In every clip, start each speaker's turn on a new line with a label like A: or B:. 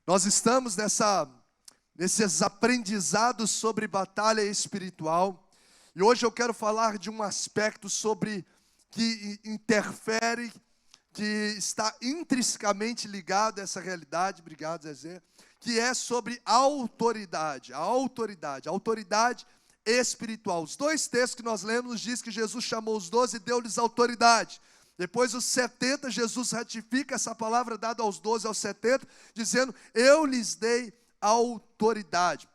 A: Nós estamos nesses aprendizados sobre batalha espiritual. E hoje eu quero falar de um aspecto que interfere, que está intrinsecamente ligado a essa realidade, obrigado Zezé, que é sobre a autoridade espiritual. Os dois textos que nós lemos diz que Jesus chamou os 12 e deu-lhes autoridade. Depois os 70, Jesus ratifica essa palavra dada aos 12, aos 70, dizendo, eu lhes dei autoridade.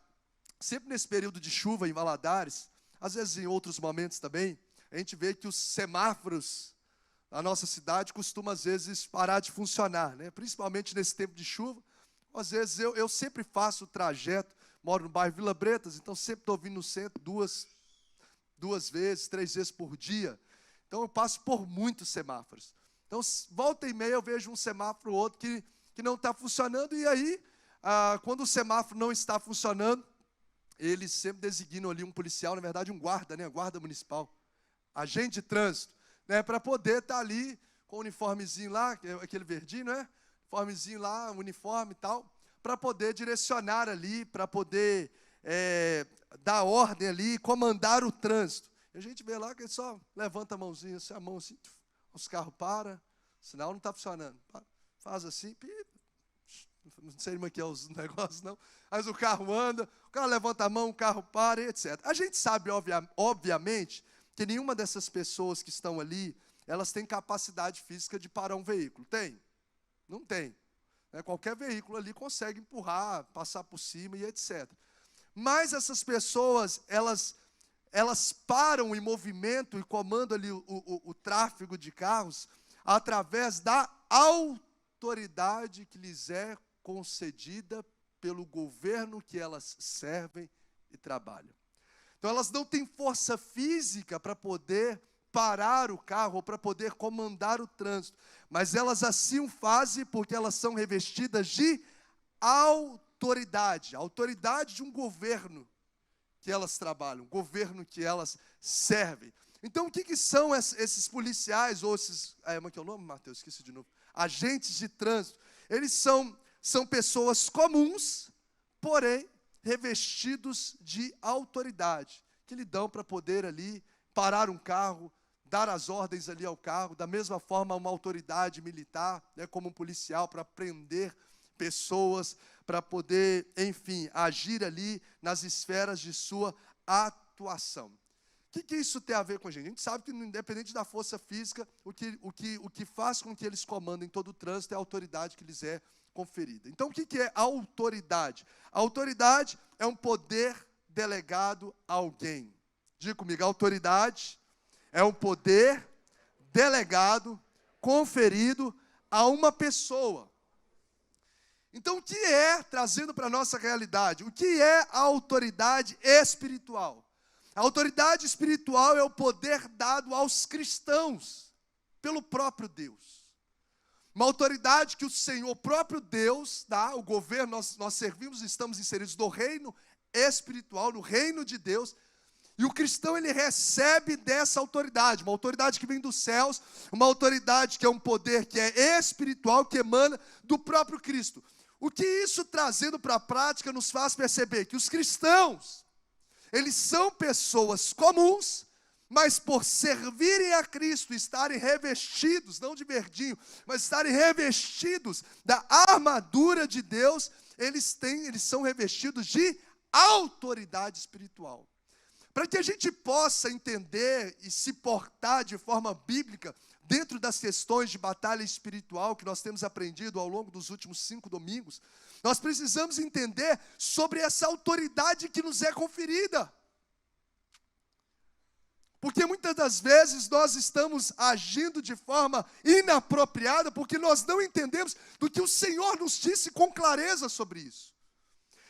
A: Sempre nesse período de chuva em Valadares, às vezes em outros momentos também, a gente vê que os semáforos da nossa cidade costumam às vezes parar de funcionar, né? Principalmente nesse tempo de chuva. Às vezes eu sempre faço o trajeto, moro no bairro Vila Bretas, então sempre estou vindo no centro duas vezes, 3 vezes por dia. Então eu passo por muitos semáforos. Então volta e meia eu vejo um semáforo ou outro que não está funcionando. E aí, quando o semáforo não está funcionando, eles sempre designam ali um policial, na verdade um guarda, né? Guarda municipal, agente de trânsito, né? Para poder estar ali com o uniformezinho lá, aquele verdinho, né? Uniformezinho lá, uniforme e tal, para poder direcionar ali, para poder dar ordem ali, comandar o trânsito. E a gente vê lá que ele só levanta a mãozinha, assim, a mão assim, os carros param, o sinal não está funcionando. Faz assim, não sei como é que é os negócios não, mas o carro anda, o cara levanta a mão, o carro para, etc. A gente sabe, obviamente, que nenhuma dessas pessoas que estão ali, elas têm capacidade física de parar um veículo. Tem? Não tem. Qualquer veículo ali consegue empurrar, passar por cima e etc. Mas essas pessoas, elas param em movimento e comandam ali o tráfego de carros através da autoridade que lhes é concedida pelo governo que elas servem e trabalham. Então elas não têm força física para poder parar o carro ou para poder comandar o trânsito, mas elas assim o fazem porque elas são revestidas de autoridade de um governo que elas trabalham, governo que elas servem. Então o que são esses policiais ou esses, como é que é o nome, Mateus? Esqueci de novo. Agentes de trânsito. Eles são pessoas comuns, porém revestidos de autoridade, que lhe dão para poder ali parar um carro, dar as ordens ali ao carro, da mesma forma uma autoridade militar, né, como um policial para prender pessoas, para poder, enfim, agir ali nas esferas de sua atuação. O que isso tem a ver com a gente? A gente sabe que, independente da força física, o que faz com que eles comandem todo o trânsito é a autoridade que lhes é conferida. Então, o que é autoridade? A autoridade é um poder delegado a alguém. Diga comigo, a autoridade é um poder delegado, conferido a uma pessoa. Então, o que é, trazendo para a nossa realidade, o que é a autoridade espiritual? A autoridade espiritual é o poder dado aos cristãos, pelo próprio Deus. Uma autoridade que o Senhor, próprio Deus, dá, o governo, nós servimos, estamos inseridos no reino espiritual, no reino de Deus, e o cristão, ele recebe dessa autoridade, uma autoridade que vem dos céus, uma autoridade que é um poder que é espiritual, que emana do próprio Cristo. O que isso, trazendo para a prática, nos faz perceber? Que os cristãos, eles são pessoas comuns, mas por servirem a Cristo, estarem revestidos, não de verdinho, mas estarem revestidos da armadura de Deus, eles são revestidos de autoridade espiritual. Para que a gente possa entender e se portar de forma bíblica dentro das questões de batalha espiritual que nós temos aprendido ao longo dos últimos 5 domingos, nós precisamos entender sobre essa autoridade que nos é conferida. Porque muitas das vezes nós estamos agindo de forma inapropriada porque nós não entendemos do que o Senhor nos disse com clareza sobre isso.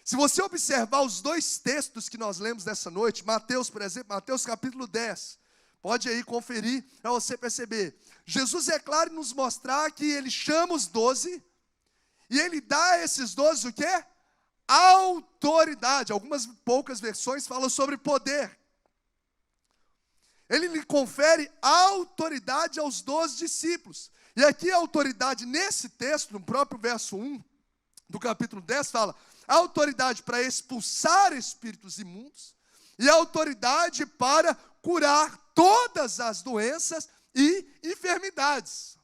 A: Se você observar os 2 textos que nós lemos nessa noite, Mateus, por exemplo, Mateus capítulo 10, pode aí conferir para você perceber. Jesus é claro em nos mostrar que ele chama os 12 e ele dá a esses 12 o quê? Autoridade. Algumas poucas versões falam sobre poder. Ele lhe confere autoridade aos 12 discípulos. E aqui a autoridade nesse texto, no próprio verso 1, do capítulo 10 fala: a autoridade para expulsar espíritos imundos e a autoridade para curar todas as doenças e enfermidades.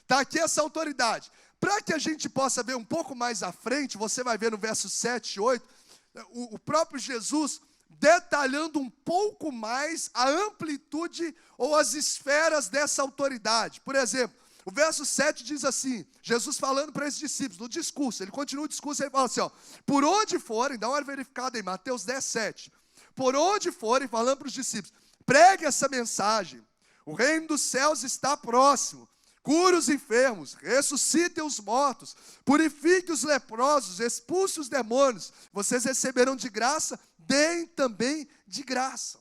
A: Está aqui essa autoridade. Para que a gente possa ver um pouco mais à frente, você vai ver no verso 7 e 8, o próprio Jesus detalhando um pouco mais a amplitude ou as esferas dessa autoridade. Por exemplo, o verso 7 diz assim, Jesus falando para esses discípulos, no discurso, ele continua o discurso e ele fala assim, ó, por onde forem, dá uma verificada em Mateus 10, 7, por onde forem, falando para os discípulos, pregue essa mensagem, o reino dos céus está próximo, cure os enfermos, ressuscitem os mortos, purifique os leprosos, expulse os demônios, vocês receberão de graça, deem também de graça.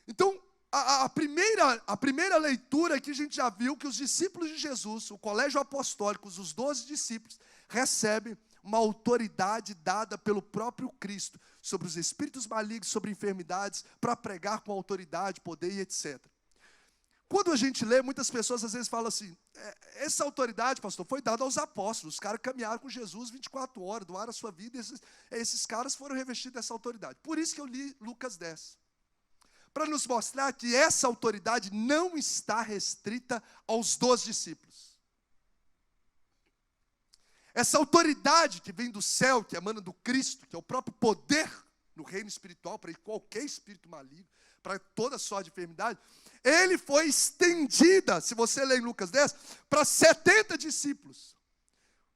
A: Então, a primeira leitura aqui a gente já viu que os discípulos de Jesus, o colégio apostólico, os 12 discípulos, recebem uma autoridade dada pelo próprio Cristo sobre os espíritos malignos, sobre enfermidades, para pregar com autoridade, poder e etc. Quando a gente lê, muitas pessoas às vezes falam assim, essa autoridade, pastor, foi dada aos apóstolos, os caras caminharam com Jesus 24 horas, doaram a sua vida, esses caras foram revestidos dessa autoridade. Por isso que eu li Lucas 10. Para nos mostrar que essa autoridade não está restrita aos 12 discípulos. Essa autoridade que vem do céu, que emana do Cristo, que é o próprio poder no reino espiritual, para qualquer espírito maligno, para toda sorte de enfermidade, ele foi estendida, se você ler em Lucas 10, para 70 discípulos.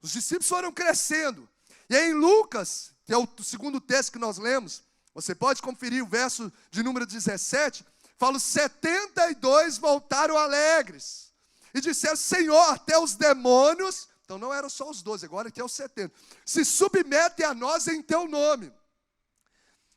A: Os discípulos foram crescendo. E aí em Lucas, que é o segundo texto que nós lemos, você pode conferir o verso de número 17, fala, os 72 voltaram alegres, e disseram, Senhor, até os demônios, então não eram só os 12, agora aqui é os 70, se submetem a nós em teu nome.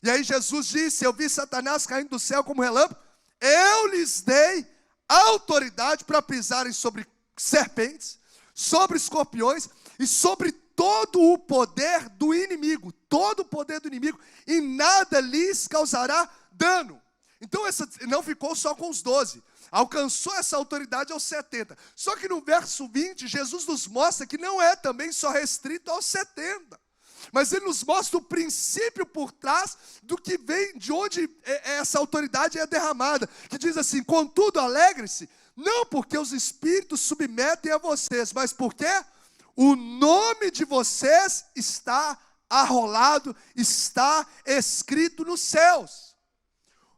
A: E aí Jesus disse, eu vi Satanás caindo do céu como relâmpago, eu lhes dei autoridade para pisarem sobre serpentes, sobre escorpiões e sobre todo o poder do inimigo, todo o poder do inimigo, e nada lhes causará dano. Então, essa não ficou só com os 12, alcançou essa autoridade aos 70. Só que no verso 20, Jesus nos mostra que não é também só restrito aos 70. Mas ele nos mostra o princípio por trás do que vem, de onde essa autoridade é derramada. Que diz assim, contudo, alegre-se, não porque os espíritos submetem a vocês, mas porque o nome de vocês está arrolado, está escrito nos céus.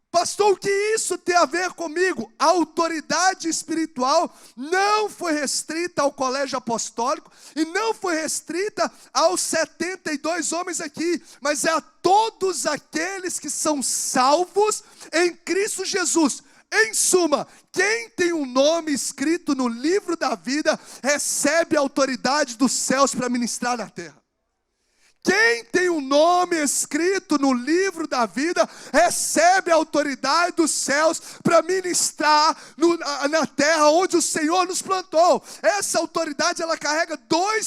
A: Pastor, o que isso tem a ver comigo? A autoridade espiritual não foi restrita ao colégio apostólico e não foi restrita aos 72 homens aqui, mas é a todos aqueles que são salvos em Cristo Jesus. Em suma, quem tem um nome escrito no livro da vida, recebe a autoridade dos céus para ministrar na terra. Quem tem um nome escrito no livro da vida, recebe a autoridade dos céus para ministrar na terra onde o Senhor nos plantou. Essa autoridade, ela carrega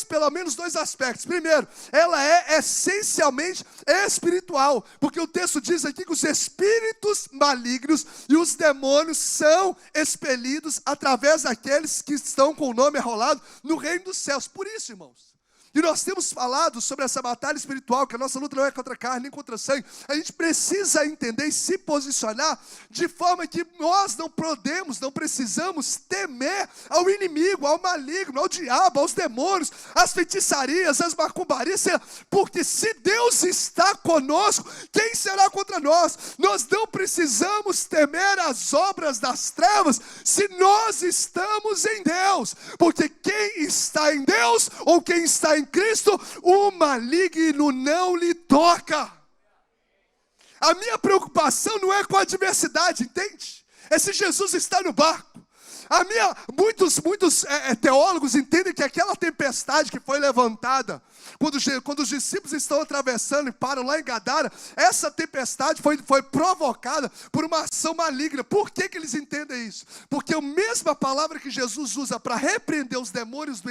A: pelo menos dois aspectos. Primeiro, ela é essencialmente espiritual, porque o texto diz aqui que os espíritos malignos e os demônios são expelidos através daqueles que estão com o nome arrolado no reino dos céus. Por isso, irmãos, e nós temos falado sobre essa batalha espiritual, que a nossa luta não é contra a carne nem contra o sangue. A gente precisa entender e se posicionar de forma que nós não precisamos temer ao inimigo, ao maligno, ao diabo, aos demônios, às feitiçarias, às macumbarias, porque se Deus está conosco, quem será contra nós? Nós não precisamos temer as obras das trevas se nós estamos em Deus, porque quem está em Deus ou quem está em Cristo, o maligno não lhe toca. A minha preocupação não é com a adversidade, entende? É se Jesus está no barco. Muitos teólogos entendem que aquela tempestade que foi levantada, quando os discípulos estão atravessando e param lá em Gadara, essa tempestade foi provocada por uma ação maligna. Por que eles entendem isso? Porque a mesma palavra que Jesus usa para repreender os demônios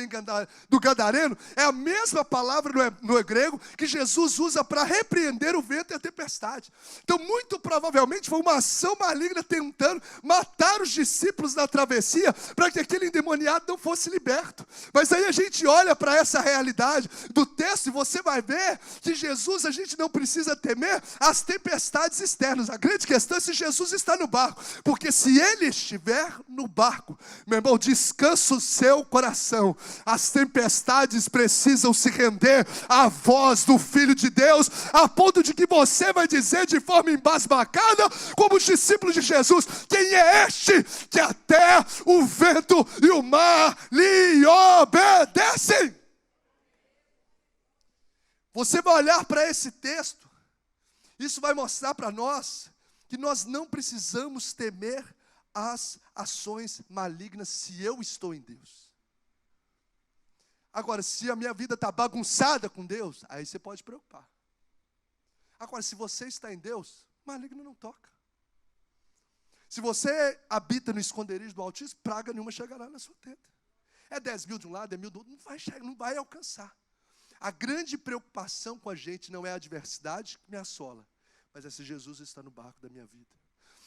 A: do Gadareno, é a mesma palavra no grego que Jesus usa para repreender o vento e a tempestade. Então, muito provavelmente foi uma ação maligna tentando matar os discípulos na travessia, acontecia para que aquele endemoniado não fosse liberto. Mas aí a gente olha para essa realidade do texto e você vai ver que Jesus, a gente não precisa temer as tempestades externas. A grande questão é se Jesus está no barco, porque se ele estiver no barco, meu irmão, descansa o seu coração. As tempestades precisam se render à voz do Filho de Deus, a ponto de que você vai dizer de forma embasbacada, como os discípulos de Jesus: quem é este que até o vento e o mar lhe obedecem? Você vai olhar para esse texto, isso vai mostrar para nós que nós não precisamos temer as ações malignas se eu estou em Deus. Agora, se a minha vida está bagunçada com Deus, aí você pode preocupar. Agora, se você está em Deus, maligno não toca. Se você habita no esconderijo do Altíssimo, praga nenhuma chegará na sua tenda. É 10.000 de um lado, é 1.000 do outro, não vai alcançar. A grande preocupação com a gente não é a adversidade que me assola, mas é se Jesus está no barco da minha vida.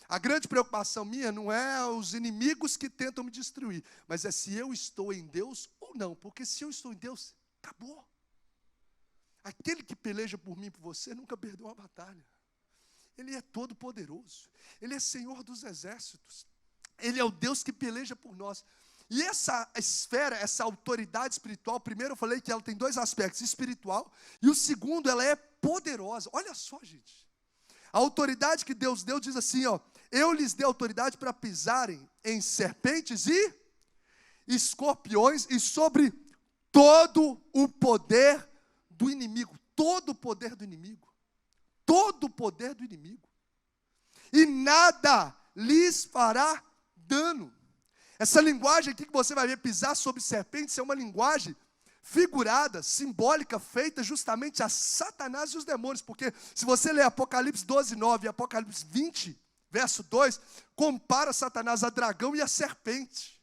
A: A grande preocupação minha não é os inimigos que tentam me destruir, mas é se eu estou em Deus ou não. Porque se eu estou em Deus, acabou. Aquele que peleja por mim e por você nunca perdeu uma batalha. Ele é todo poderoso. Ele é Senhor dos exércitos. Ele é o Deus que peleja por nós. E essa esfera, essa autoridade espiritual, primeiro eu falei que ela tem dois aspectos: espiritual, e o segundo, ela é poderosa. Olha só, gente. A autoridade que Deus deu diz assim, ó: eu lhes dei autoridade para pisarem em serpentes e escorpiões e sobre todo o poder do inimigo. Todo o poder do inimigo. Todo o poder do inimigo. E nada lhes fará dano. Essa linguagem aqui que você vai ver, pisar sobre serpentes, é uma linguagem figurada, simbólica, feita justamente a Satanás e os demônios. Porque se você ler Apocalipse 12:9 e Apocalipse 20, verso 2, compara Satanás a dragão e a serpente.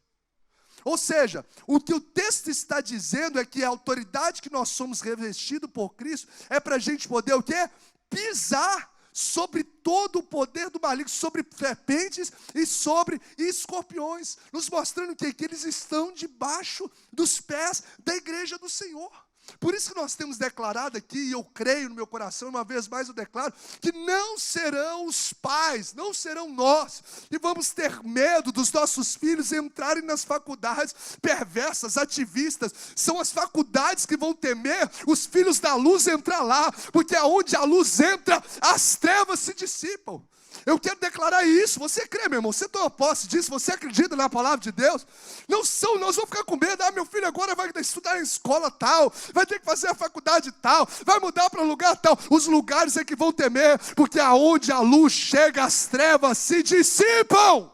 A: Ou seja, o que o texto está dizendo é que a autoridade que nós somos revestidos por Cristo é para a gente poder o quê? Pisar sobre todo o poder do maligno, sobre serpentes e sobre escorpiões, nos mostrando que eles estão debaixo dos pés da igreja do Senhor. Por isso que nós temos declarado aqui, e eu creio no meu coração, uma vez mais eu declaro, que não serão os pais, não serão nós, que vamos ter medo dos nossos filhos entrarem nas faculdades perversas, ativistas. São as faculdades que vão temer os filhos da luz entrar lá, porque aonde a luz entra, as trevas se dissipam. Eu quero declarar isso. Você crê, meu irmão? Você toma posse disso? Você acredita na palavra de Deus? Nós vamos ficar com medo. Meu filho agora vai estudar em escola tal, vai ter que fazer a faculdade tal, vai mudar para lugar tal. Os lugares é que vão temer, porque aonde a luz chega, as trevas se dissipam.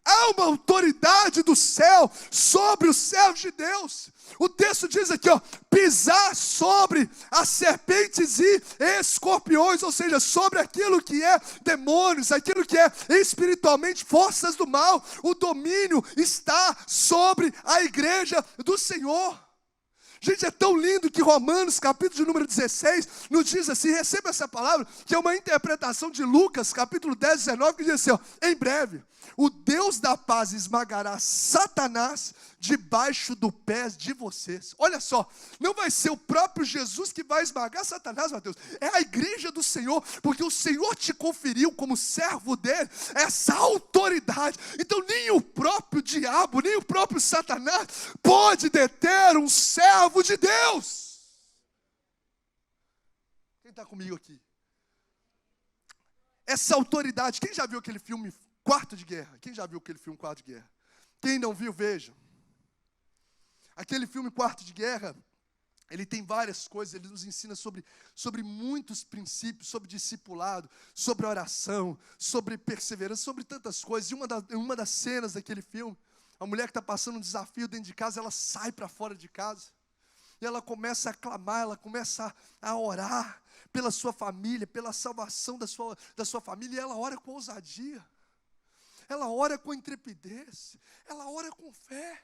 A: Há uma autoridade do céu sobre os céus de Deus. O texto diz aqui, ó: pisar sobre as serpentes e escorpiões, ou seja, sobre aquilo que é demônios, aquilo que é espiritualmente forças do mal. O domínio está sobre a igreja do Senhor. Gente, é tão lindo que Romanos, capítulo de número 16, nos diz assim, receba essa palavra, que é uma interpretação de Lucas, capítulo 10, 19, que diz assim, ó: em breve, o Deus da paz esmagará Satanás debaixo do pé de vocês. Olha só, não vai ser o próprio Jesus que vai esmagar Satanás, Mateus. É a igreja do Senhor, porque o Senhor te conferiu como servo dele essa autoridade. Então nem o próprio diabo, nem o próprio Satanás pode deter um servo de Deus. Quem está comigo aqui? Essa autoridade, quem já viu aquele filme Quarto de Guerra? Quem já viu aquele filme Quarto de Guerra? Quem não viu, veja. Aquele filme Quarto de Guerra, ele tem várias coisas, ele nos ensina sobre muitos princípios, sobre discipulado, sobre oração, sobre perseverança, sobre tantas coisas. E uma das cenas daquele filme, a mulher que está passando um desafio dentro de casa, ela sai para fora de casa. E ela começa a clamar, ela começa a orar pela sua família, pela salvação da sua família. E ela ora com ousadia, ela ora com intrepidez, ela ora com fé.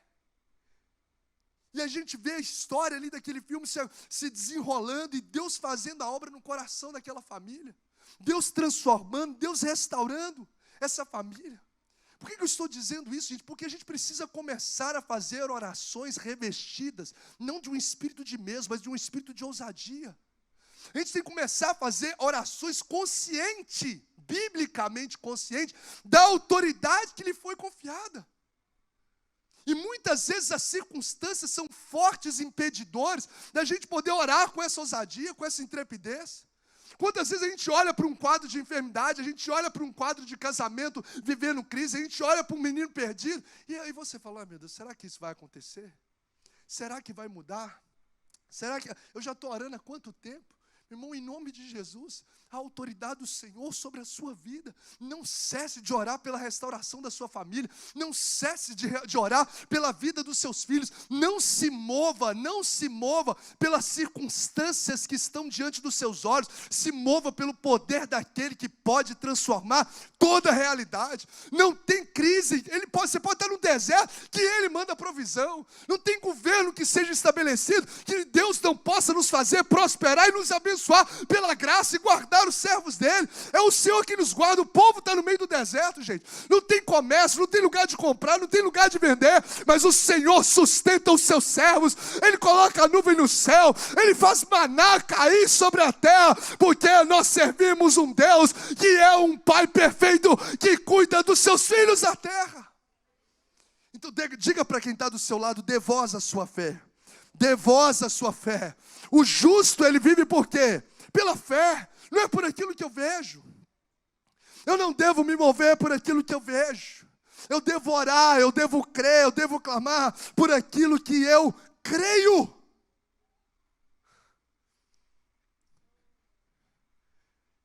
A: E a gente vê a história ali daquele filme se desenrolando e Deus fazendo a obra no coração daquela família. Deus transformando, Deus restaurando essa família. Por que eu estou dizendo isso, gente? Porque a gente precisa começar a fazer orações revestidas, não de um espírito de medo, mas de um espírito de ousadia. A gente tem que começar a fazer orações consciente, biblicamente consciente, da autoridade que lhe foi confiada. E muitas vezes as circunstâncias são fortes impedidores da gente poder orar com essa ousadia, com essa intrepidez. Quantas vezes a gente olha para um quadro de enfermidade, a gente olha para um quadro de casamento vivendo crise, a gente olha para um menino perdido, e aí você fala, meu Deus, será que isso vai acontecer? Será que vai mudar? Será que... Eu já estou orando há quanto tempo? Irmão, em nome de Jesus, a autoridade do Senhor sobre a sua vida. Não cesse de orar pela restauração da sua família. Não cesse de orar pela vida dos seus filhos. Não se mova pelas circunstâncias que estão diante dos seus olhos. Se mova pelo poder daquele que pode transformar toda a realidade. Não tem crise. Você pode estar no deserto, que Ele manda provisão. Não tem governo que seja estabelecido, que Deus não possa nos fazer prosperar e nos abençoar pela graça e guardar os servos dele. É o Senhor que nos guarda. O povo está no meio do deserto, gente. Não tem comércio, não tem lugar de comprar, não tem lugar de vender, mas o Senhor sustenta os seus servos. Ele coloca a nuvem no céu, Ele faz maná cair sobre a terra, porque nós servimos um Deus que é um Pai perfeito, que cuida dos seus filhos da terra. Então diga para quem está do seu lado, dê voz à sua fé. Dê voz à sua fé. O justo, ele vive por quê? Pela fé, não é por aquilo que eu vejo. Eu não devo me mover por aquilo que eu vejo. Eu devo orar, eu devo crer, eu devo clamar por aquilo que eu creio.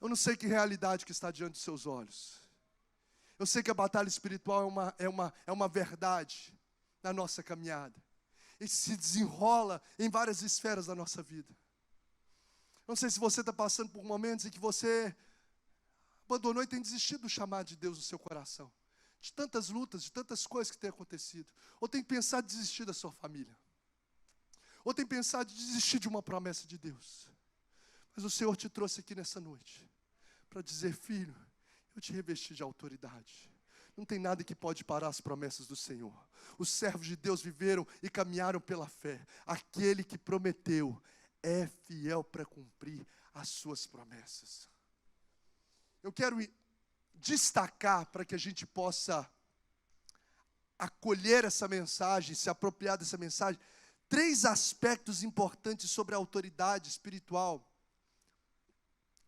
A: Eu não sei que realidade que está diante dos seus olhos. Eu sei que a batalha espiritual é uma verdade na nossa caminhada. E se desenrola em várias esferas da nossa vida. Não sei se você está passando por momentos em que você abandonou e tem desistido do chamado de Deus no seu coração. De tantas lutas, de tantas coisas que têm acontecido. Ou tem pensado em desistir da sua família. Ou tem pensado em desistir de uma promessa de Deus. Mas o Senhor te trouxe aqui nessa noite para dizer, filho, eu te revesti de autoridade. Não tem nada que pode parar as promessas do Senhor. Os servos de Deus viveram e caminharam pela fé. Aquele que prometeu é fiel para cumprir as suas promessas. Eu quero destacar para que a gente possa acolher essa mensagem, se apropriar dessa mensagem, 3 aspectos importantes sobre a autoridade espiritual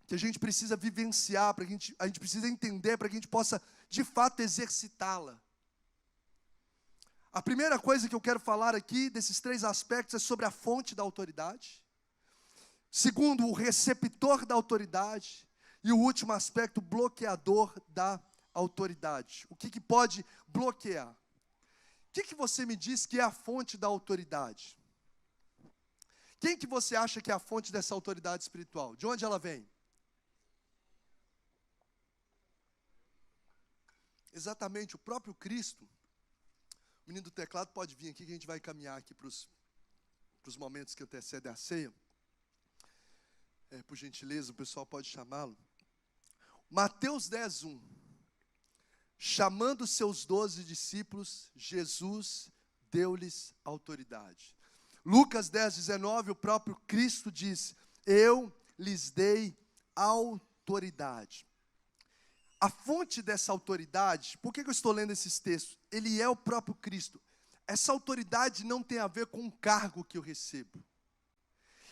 A: que a gente precisa vivenciar, a gente precisa entender, para que a gente possa, de fato, exercitá-la. A primeira coisa que eu quero falar aqui, desses 3 aspectos, é sobre a fonte da autoridade. Segundo, o receptor da autoridade. E o último aspecto, bloqueador da autoridade. O que pode bloquear? O que você me diz que é a fonte da autoridade? Quem que você acha que é a fonte dessa autoridade espiritual? De onde ela vem? Exatamente, o próprio Cristo. O menino do teclado pode vir aqui, que a gente vai caminhar aqui para os momentos que antecedem a ceia. Por gentileza, o pessoal pode chamá-lo. Mateus 10:1. Chamando seus 12 discípulos, Jesus deu-lhes autoridade. Lucas 10:19, o próprio Cristo diz, eu lhes dei autoridade. A fonte dessa autoridade, por que eu estou lendo esses textos? Ele é o próprio Cristo. Essa autoridade não tem a ver com o cargo que eu recebo.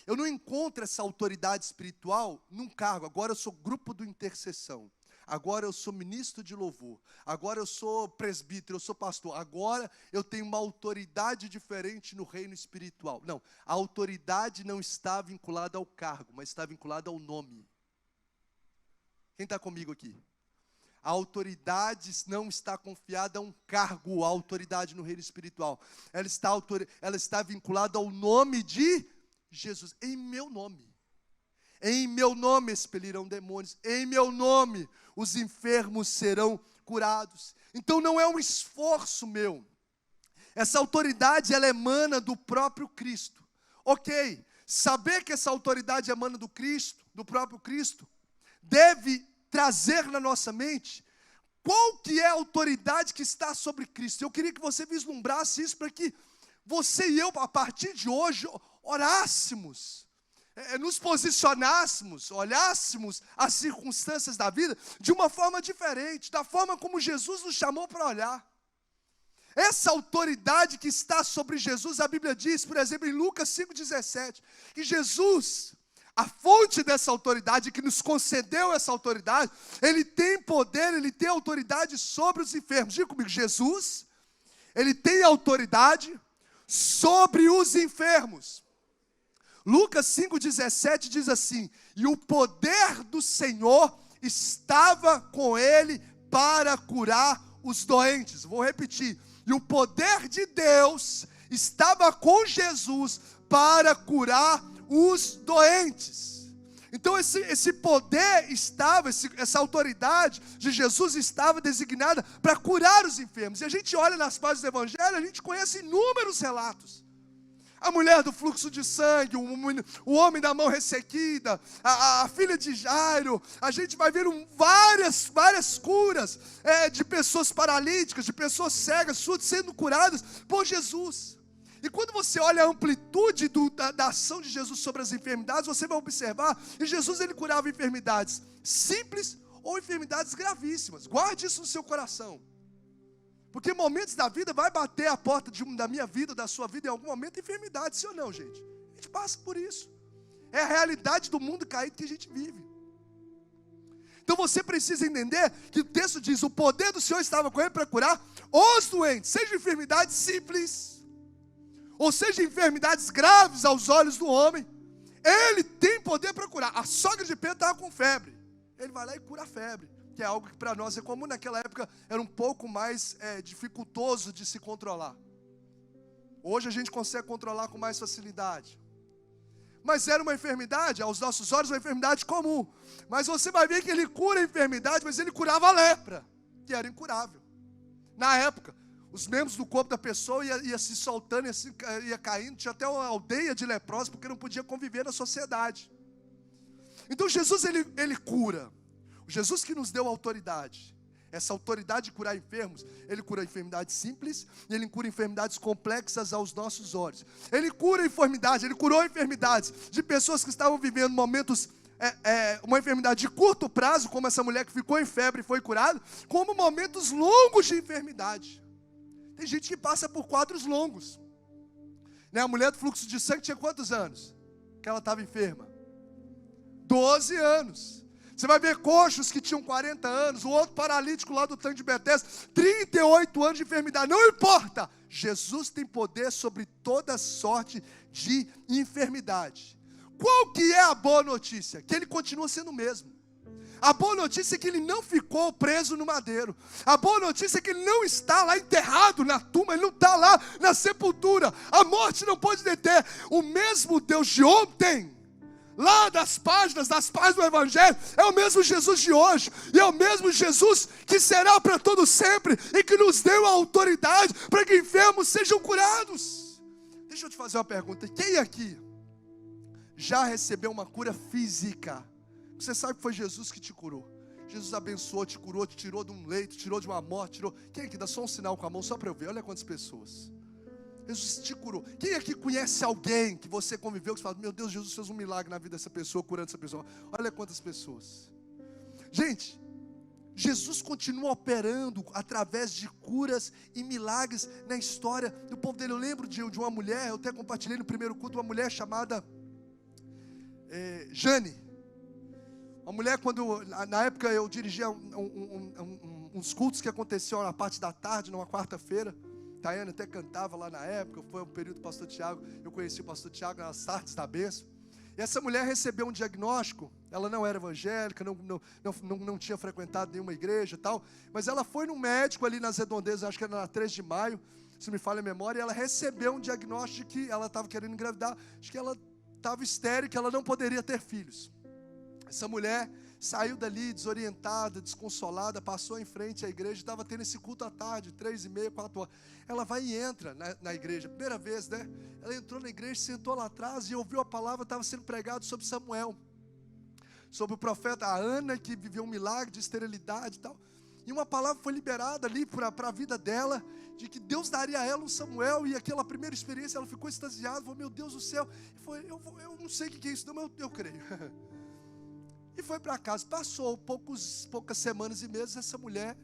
A: Eu não encontro essa autoridade espiritual num cargo. Agora eu sou grupo do intercessão. Agora eu sou ministro de louvor. Agora eu sou presbítero, eu sou pastor. Agora eu tenho uma autoridade diferente no reino espiritual. Não, a autoridade não está vinculada ao cargo, mas está vinculada ao nome. Quem está comigo aqui? A autoridade não está confiada a um cargo, a autoridade no reino espiritual. Ela está vinculada ao nome de Jesus. Em meu nome. Em meu nome expelirão demônios. Em meu nome os enfermos serão curados. Então não é um esforço meu. Essa autoridade, ela emana do próprio Cristo. Ok, saber que essa autoridade emana do Cristo, do próprio Cristo, deve trazer na nossa mente qual que é a autoridade que está sobre Cristo? Eu queria que você vislumbrasse isso para que você e eu, a partir de hoje, orássemos, nos posicionássemos, olhássemos as circunstâncias da vida de uma forma diferente, da forma como Jesus nos chamou para olhar. Essa autoridade que está sobre Jesus, a Bíblia diz, por exemplo, em Lucas 5,17, que Jesus, a fonte dessa autoridade, que nos concedeu essa autoridade, Ele tem poder, Ele tem autoridade sobre os enfermos. Diga comigo, Jesus, Ele tem autoridade sobre os enfermos. Lucas 5,17 diz assim: e o poder do Senhor estava com Ele para curar os doentes. Vou repetir. E o poder de Deus estava com Jesus para curar os doentes. Então esse poder estava, essa autoridade de Jesus estava designada para curar os enfermos. E a gente olha nas páginas do Evangelho, a gente conhece inúmeros relatos. A mulher do fluxo de sangue, o homem da mão ressequida, a filha de Jairo. A gente vai ver várias curas de pessoas paralíticas, de pessoas cegas, surdas, sendo curadas por Jesus. E quando você olha a amplitude da ação de Jesus sobre as enfermidades, você vai observar que Jesus ele curava enfermidades simples ou enfermidades gravíssimas. Guarde isso no seu coração. Porque momentos da vida vai bater a porta da minha vida, da sua vida, em algum momento, enfermidade, sim ou não, gente? A gente passa por isso. É a realidade do mundo caído que a gente vive. Então você precisa entender que o texto diz, o poder do Senhor estava com Ele para curar os doentes, seja enfermidades simples, ou seja enfermidades graves aos olhos do homem. Ele tem poder para curar. A sogra de Pedro estava com febre. Ele vai lá e cura a febre, que é algo que para nós é comum. Naquela época era um pouco mais dificultoso de se controlar. Hoje a gente consegue controlar com mais facilidade. Mas era uma enfermidade, aos nossos olhos, uma enfermidade comum. Mas você vai ver que ele cura a enfermidade, mas ele curava a lepra, que era incurável. Na época, os membros do corpo da pessoa ia se soltando, ia caindo. Tinha até uma aldeia de leprosos, porque não podia conviver na sociedade. Então Jesus, ele cura. O Jesus que nos deu autoridade, essa autoridade de curar enfermos, Ele cura enfermidades simples e Ele cura enfermidades complexas aos nossos olhos. Ele cura enfermidades, Ele curou enfermidades de pessoas que estavam vivendo momentos, uma enfermidade de curto prazo, como essa mulher que ficou em febre e foi curada, como momentos longos de enfermidade. Tem gente que passa por quadros longos. Né? A mulher do fluxo de sangue tinha quantos anos que ela estava enferma? 12 anos. Você vai ver coxos que tinham 40 anos, o outro paralítico lá do tanque de Betesda, 38 anos de enfermidade. Não importa, Jesus tem poder sobre toda sorte de enfermidade. Qual que é a boa notícia? Que Ele continua sendo o mesmo. A boa notícia é que Ele não ficou preso no madeiro. A boa notícia é que Ele não está lá enterrado na tumba, Ele não está lá na sepultura. A morte não pode deter. O mesmo Deus de ontem, lá das páginas do Evangelho, é o mesmo Jesus de hoje, e é o mesmo Jesus que será para todo sempre, e que nos deu a autoridade para que enfermos sejam curados. Deixa eu te fazer uma pergunta, quem aqui já recebeu uma cura física? Você sabe que foi Jesus que te curou. Jesus abençoou, te curou, te tirou de um leito, tirou de uma morte, tirou. Quem aqui dá só um sinal com a mão, só para eu ver, olha quantas pessoas. Jesus te curou. Quem aqui conhece alguém que você conviveu, que você fala, meu Deus, Jesus fez um milagre na vida dessa pessoa, curando essa pessoa. Olha quantas pessoas. Gente, Jesus continua operando através de curas e milagres na história do povo dele. Eu lembro de uma mulher, eu até compartilhei no primeiro culto, uma mulher chamada Jane. Uma mulher, na época eu dirigia uns cultos que aconteciam na parte da tarde, numa quarta-feira. Tayane até cantava lá na época, foi um período do pastor Tiago, eu conheci o pastor Tiago nas tardes da bênção. E essa mulher recebeu um diagnóstico, ela não era evangélica, não tinha frequentado nenhuma igreja e tal, mas ela foi no médico ali nas redondezas, acho que era na 3 de maio, se me falha a memória, e ela recebeu um diagnóstico de que ela estava querendo engravidar, acho que ela estava estéril, que ela não poderia ter filhos. Essa mulher saiu dali desorientada, desconsolada, passou em frente à igreja, estava tendo esse culto à tarde, 3h30, 4 horas. Ela vai e entra na igreja, primeira vez, né? Ela entrou na igreja, sentou lá atrás e ouviu a palavra, estava sendo pregado sobre Samuel, sobre o profeta Ana, que viveu um milagre de esterilidade e tal. E uma palavra foi liberada ali para a vida dela, de que Deus daria a ela um Samuel, e aquela primeira experiência, ela ficou extasiada, falou, meu Deus do céu, eu não sei o que é isso, não, mas eu creio. E foi para casa, passou poucas semanas e meses, essa mulher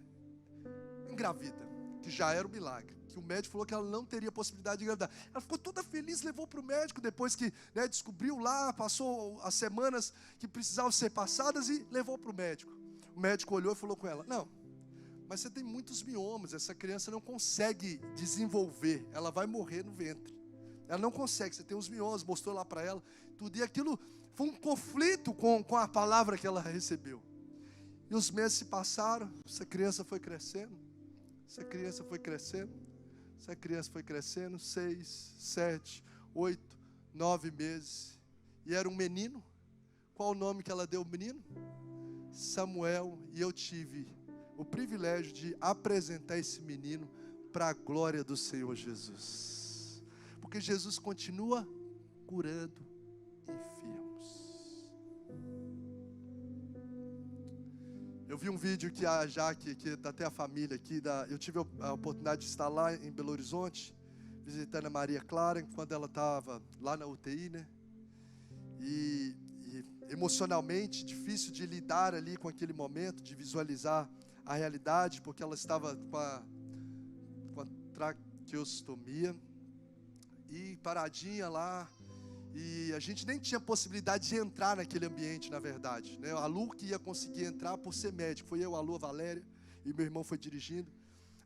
A: engravida, que já era um milagre, que o médico falou que ela não teria possibilidade de engravidar. Ela ficou toda feliz, levou para o médico, depois que descobriu lá, passou as semanas que precisavam ser passadas e levou para o médico. O médico olhou e falou com ela, não, mas você tem muitos miomas, essa criança não consegue desenvolver, ela vai morrer no ventre. Ela não consegue, você tem uns miomas, mostrou lá para ela, tudo, e aquilo foi um conflito com a palavra que ela recebeu. E os meses se passaram, essa criança foi crescendo, essa criança foi crescendo, essa criança foi crescendo, 6, 7, 8, 9 meses, e era um menino. Qual o nome que ela deu ao menino? Samuel. E eu tive o privilégio de apresentar esse menino para a glória do Senhor Jesus, porque Jesus continua curando enfermos. Eu vi um vídeo que a Jaque, que até a família aqui, eu tive a oportunidade de estar lá em Belo Horizonte, visitando a Maria Clara, quando ela estava lá na UTI, né? E emocionalmente difícil de lidar ali com aquele momento, de visualizar a realidade, porque ela estava com a traqueostomia, e paradinha lá, e a gente nem tinha possibilidade de entrar naquele ambiente, na verdade, né? A Lu que ia conseguir entrar por ser médico, foi eu, a Lu, a Valéria, e meu irmão foi dirigindo.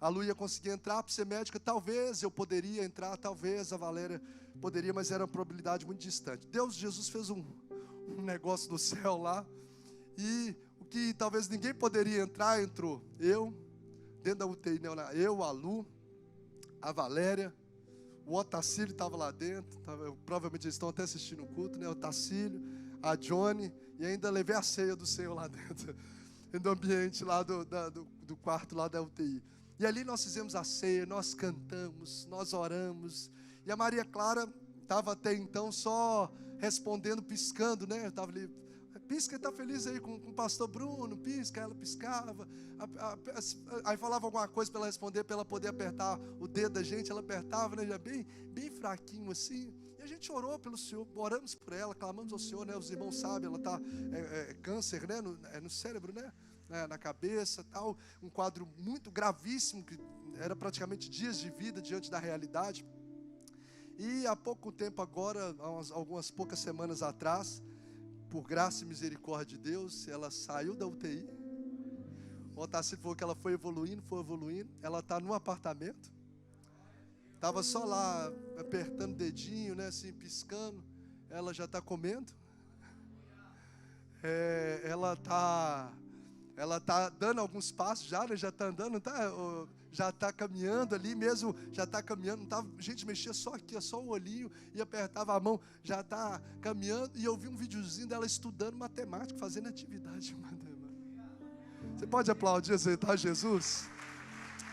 A: A Lu ia conseguir entrar por ser médica, talvez eu poderia entrar, talvez a Valéria poderia, mas era uma probabilidade muito distante. Jesus fez um negócio do céu lá, e o que talvez ninguém poderia entrar, entrou. Eu, dentro da UTI, eu, a Lu, a Valéria, o Otacílio estava lá dentro, provavelmente eles estão até assistindo o culto, né? O Otacílio, a Johnny, e ainda levei a ceia do Senhor lá dentro, do ambiente lá do quarto lá da UTI. E ali nós fizemos a ceia, nós cantamos, nós oramos, e a Maria Clara estava até então só respondendo, piscando, né? Eu estava ali, pisca, está feliz aí com o pastor Bruno, pisca, ela piscava, aí falava alguma coisa para ela responder, para ela poder apertar o dedo da gente, ela apertava, né? Já bem fraquinho assim, e a gente orou pelo Senhor, oramos por ela, clamamos ao Senhor, né? Os irmãos sabem, ela está câncer, né? No cérebro, né? Na cabeça, tal, um quadro muito gravíssimo, que era praticamente dias de vida diante da realidade. E há pouco tempo agora, algumas poucas semanas atrás, por graça e misericórdia de Deus, ela saiu da UTI. O Otacílio falou que ela foi evoluindo, ela está no apartamento, estava só lá apertando o dedinho, né, assim, piscando, ela já está comendo, ela está dando alguns passos já, né, já está andando, já está caminhando ali mesmo, já está caminhando, não tá, a gente mexia só aqui, só o olhinho, e apertava a mão, já está caminhando, e eu vi um videozinho dela estudando matemática, fazendo atividade de matemática. Você pode aplaudir, aceitar Jesus?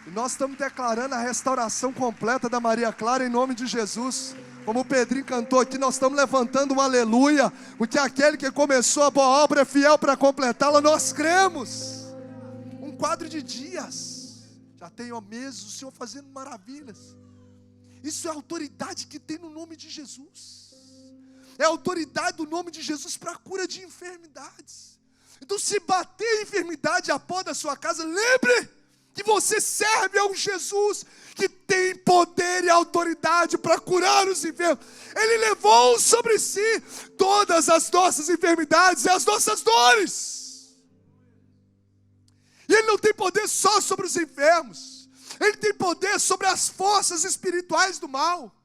A: E nós estamos declarando a restauração completa da Maria Clara em nome de Jesus. Como o Pedrinho cantou aqui, nós estamos levantando um aleluia, porque aquele que começou a boa obra é fiel para completá-la, nós cremos. Um quadro de dias, já tem meses o Senhor fazendo maravilhas. Isso é a autoridade que tem no nome de Jesus. É a autoridade do nome de Jesus para a cura de enfermidades. Então, se bater enfermidade à porta da sua casa, lembre que você serve a um Jesus que tem poder e autoridade para curar os enfermos. Ele levou sobre si todas as nossas enfermidades e as nossas dores. E Ele não tem poder só sobre os enfermos. Ele tem poder sobre as forças espirituais do mal.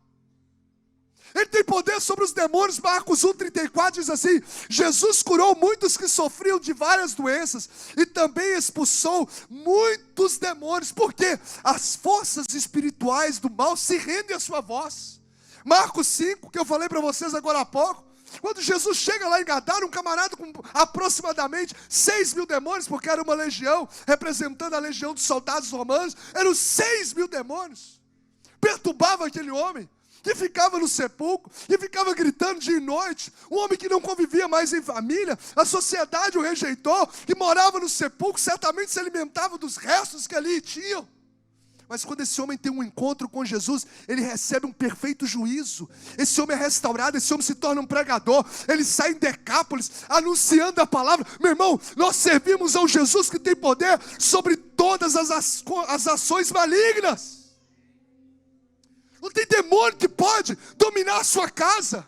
A: Ele tem poder sobre os demônios. Marcos 1,34 diz assim: Jesus curou muitos que sofriam de várias doenças e também expulsou muitos demônios, porque as forças espirituais do mal se rendem à sua voz. Marcos 5, que eu falei para vocês agora há pouco, quando Jesus chega lá em Gadara, um camarada com aproximadamente 6.000 demônios, porque era uma legião, representando a legião dos soldados romanos, eram 6.000 demônios, perturbava aquele homem. que ficava no sepulcro, que ficava gritando dia e noite, um homem que não convivia mais em família, a sociedade o rejeitou, que morava no sepulcro, certamente se alimentava dos restos que ali tinham. Mas quando esse homem tem um encontro com Jesus, ele recebe um perfeito juízo. Esse homem é restaurado, esse homem se torna um pregador. Ele sai em Decápolis, anunciando a palavra. Meu irmão, nós servimos ao Jesus que tem poder sobre todas as ações malignas. Não tem demônio que pode dominar a sua casa.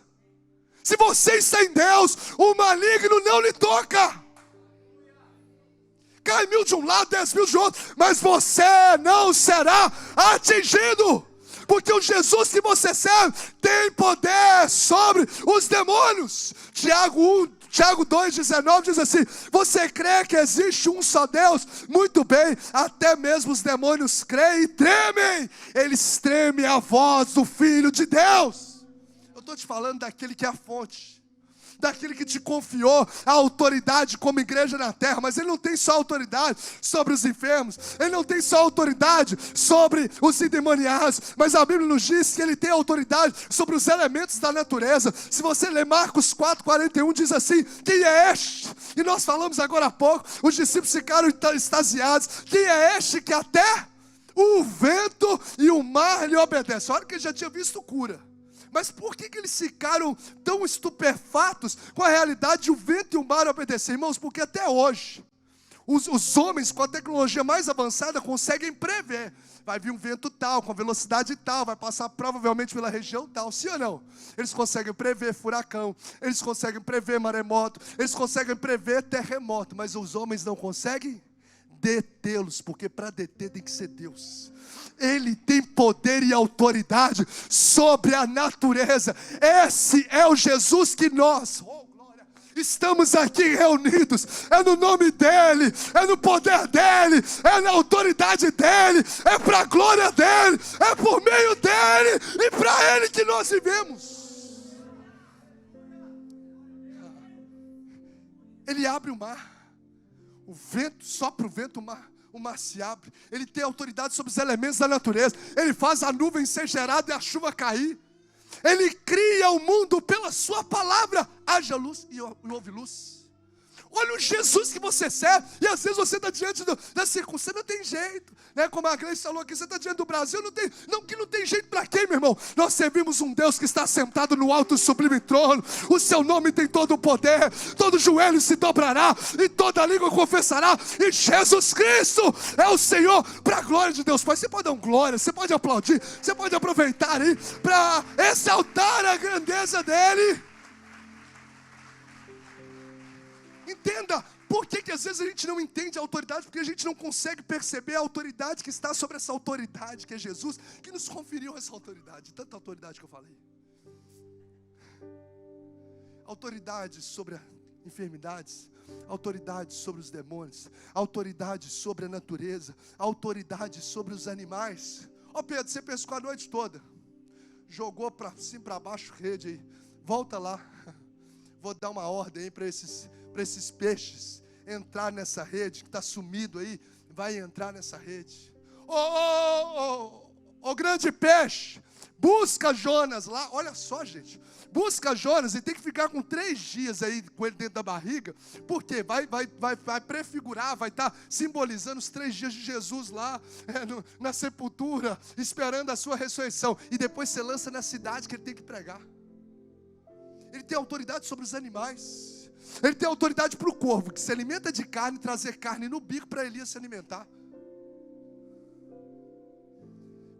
A: Se você está em Deus, o maligno não lhe toca. Cai 1000 de um lado, 10.000 de outro, mas você não será atingido, porque o Jesus que você serve tem poder sobre os demônios. Tiago 2,19 diz assim: você crê que existe um só Deus? Muito bem, até mesmo os demônios creem e tremem. Eles tremem à voz do Filho de Deus. Eu estou te falando daquele que é a fonte, daquele que te confiou a autoridade como igreja na terra. Mas ele não tem só autoridade sobre os enfermos, ele não tem só autoridade sobre os endemoniados, mas a Bíblia nos diz que ele tem autoridade sobre os elementos da natureza. Se você ler Marcos 4,41, diz assim: quem é este? E nós falamos agora há pouco, os discípulos ficaram extasiados. Quem é este que até o vento e o mar lhe obedecem? Olha que ele já tinha visto cura. Mas por que eles ficaram tão estupefatos com a realidade de o vento e o mar obedecer? Irmãos, porque até hoje, os homens com a tecnologia mais avançada conseguem prever. Vai vir um vento tal, com velocidade tal, vai passar provavelmente pela região tal, sim ou não? Eles conseguem prever furacão, eles conseguem prever maremoto, eles conseguem prever terremoto, mas os homens não conseguem detê-los, porque para deter tem que ser Deus. Ele tem poder e autoridade sobre a natureza. Esse é o Jesus que nós, estamos aqui reunidos. É no nome dEle, é no poder dEle, é na autoridade dEle, é para a glória dEle, é por meio dEle e para Ele que nós vivemos. Ele abre o mar. O vento, sopra o vento, o mar se abre. Ele tem autoridade sobre os elementos da natureza. Ele faz a nuvem ser gerada e a chuva cair. Ele cria o mundo pela sua palavra. Haja luz e houve luz. Olha o Jesus que você serve. E às vezes você está diante da circunstância, não tem jeito, né? Como a Gleice falou aqui, você está diante do Brasil, não tem jeito para quem, meu irmão? Nós servimos um Deus que está sentado no alto e sublime trono. O seu nome tem todo o poder. Todo joelho se dobrará e toda língua confessará. E Jesus Cristo é o Senhor, para a glória de Deus Pai. Você pode dar glória, você pode aplaudir, você pode aproveitar aí para exaltar a grandeza dEle. Entenda, por que às vezes a gente não entende a autoridade? Porque a gente não consegue perceber a autoridade que está sobre essa autoridade, que é Jesus, que nos conferiu essa autoridade. Tanta autoridade que eu falei. Autoridade sobre as enfermidades, autoridade sobre os demônios, autoridade sobre a natureza, autoridade sobre os animais. Ó Pedro, você pescou a noite toda, jogou para cima, para baixo, rede aí, volta lá. Vou dar uma ordem aí para esses peixes entrar nessa rede que está sumido aí, vai entrar nessa rede. Ô grande peixe, busca Jonas lá. Olha só, gente, busca Jonas e tem que ficar com 3 dias aí com ele dentro da barriga, porque vai prefigurar, vai estar simbolizando os 3 dias de Jesus lá na sepultura, esperando a sua ressurreição. E depois você lança na cidade que ele tem que pregar. Ele tem autoridade sobre os animais. Ele tem autoridade para o corvo, que se alimenta de carne, trazer carne no bico para Elias se alimentar.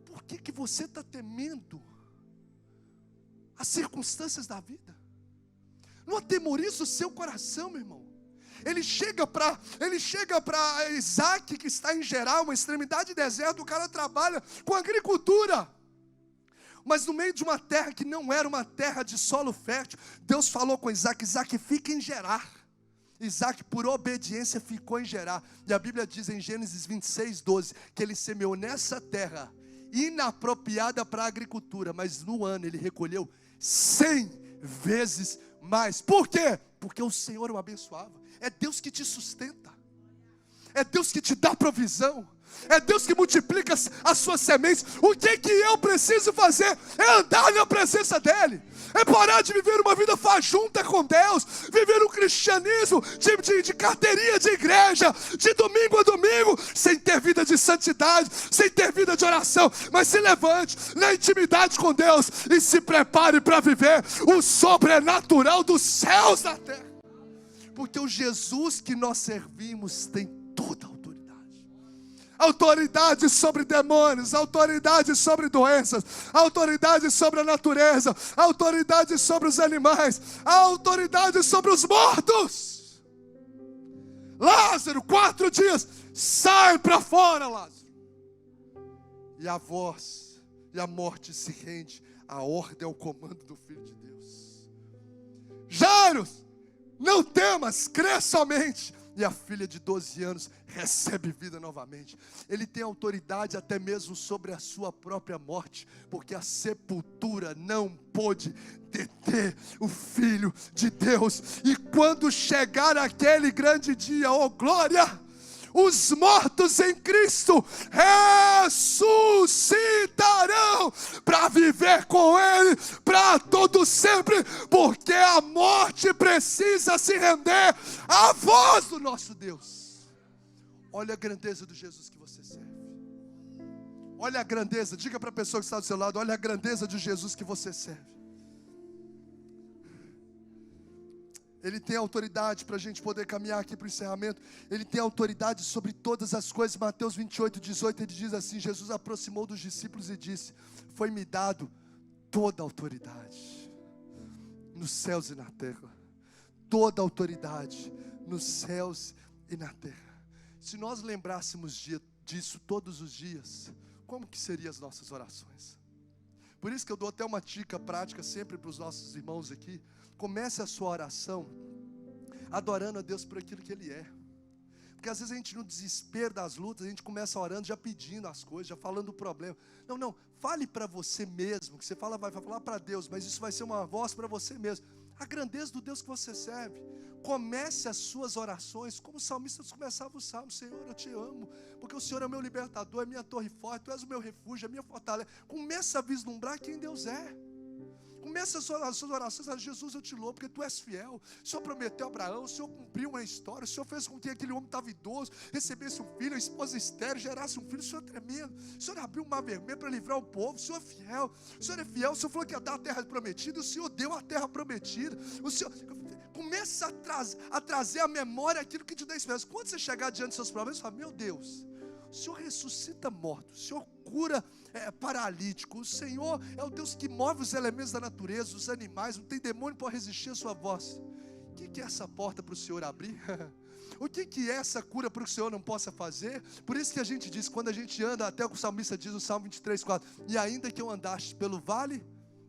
A: Por que você está temendo as circunstâncias da vida? Não atemoriza o seu coração, meu irmão. Ele chega para Isaac, que está em Gerar, uma extremidade deserta. O cara trabalha com agricultura, mas no meio de uma terra que não era uma terra de solo fértil. Deus falou com Isaac: Isaac, fica em Gerar. Isaac, por obediência, ficou em Gerar. E a Bíblia diz em Gênesis 26:12, que ele semeou nessa terra inapropriada para a agricultura, mas no ano ele recolheu 100 vezes mais. Por quê? Porque o Senhor o abençoava. É Deus que te sustenta, é Deus que te dá provisão. É Deus que multiplica as suas sementes. O que eu preciso fazer? É andar na presença dEle. É parar de viver uma vida fajunta com Deus. Viver um cristianismo de carteirinha de igreja, de domingo a domingo, sem ter vida de santidade, sem ter vida de oração. Mas se levante na intimidade com Deus e se prepare para viver o sobrenatural dos céus na terra. Porque o Jesus que nós servimos tem toda a autoridade. Autoridade sobre demônios, autoridade sobre doenças, autoridade sobre a natureza, autoridade sobre os animais, autoridade sobre os mortos. Lázaro, 4 dias, sai para fora, Lázaro. E a voz e a morte se rende à ordem, ao comando do Filho de Deus. Jairo, não temas, crê somente. E a filha de 12 anos recebe vida novamente. Ele tem autoridade até mesmo sobre a sua própria morte, porque a sepultura não pôde deter o Filho de Deus. E quando chegar aquele grande dia, oh glória, os mortos em Cristo ressuscitarão para viver com Ele para todo sempre, porque a morte precisa se render à voz do nosso Deus. Olha a grandeza do Jesus que você serve. Olha a grandeza, diga para a pessoa que está do seu lado, olha a grandeza de Jesus que você serve. Ele tem autoridade para a gente poder caminhar aqui para o encerramento. Ele tem autoridade sobre todas as coisas. Mateus 28, 18, ele diz assim: Jesus aproximou dos discípulos e disse: foi-me dado toda a autoridade nos céus e na terra. Toda a autoridade nos céus e na terra. Se nós lembrássemos disso todos os dias, como que seriam as nossas orações? Por isso que eu dou até uma dica prática sempre para os nossos irmãos aqui. Comece a sua oração adorando a Deus por aquilo que Ele é. Porque às vezes a gente no desespero das lutas, a gente começa orando, já pedindo as coisas, já falando do problema. Não, fale para você mesmo, que você vai falar para Deus, mas isso vai ser uma voz para você mesmo. A grandeza do Deus que você serve. Comece as suas orações, como os salmistas começavam o salmo: Senhor, eu te amo, porque o Senhor é o meu libertador, é minha torre forte, Tu és o meu refúgio, é minha fortaleza. Comece a vislumbrar quem Deus é. Comece as suas orações a Jesus, eu te louvo, porque Tu és fiel. O Senhor prometeu a Abraão, o Senhor cumpriu uma história, o Senhor fez com que aquele homem estava idoso, recebesse um filho, a esposa estéril, gerasse um filho. O Senhor é tremendo. O Senhor abriu o mar vermelho para livrar o povo. O Senhor é fiel. O Senhor é fiel. O Senhor falou que ia dar a terra prometida, o Senhor deu a terra prometida. O Senhor começa a trazer à memória aquilo que te dá esperança. Quando você chegar diante dos seus problemas, você fala: meu Deus, o Senhor ressuscita mortos, o Senhor cura paralítico, o Senhor é o Deus que move os elementos da natureza, os animais, não tem demônio para resistir à sua voz. O que é essa porta para o Senhor abrir? O que é essa cura para que o Senhor não possa fazer? Por isso que a gente diz, quando a gente anda, até o que o salmista diz no Salmo 23, 4: e ainda que eu andaste pelo vale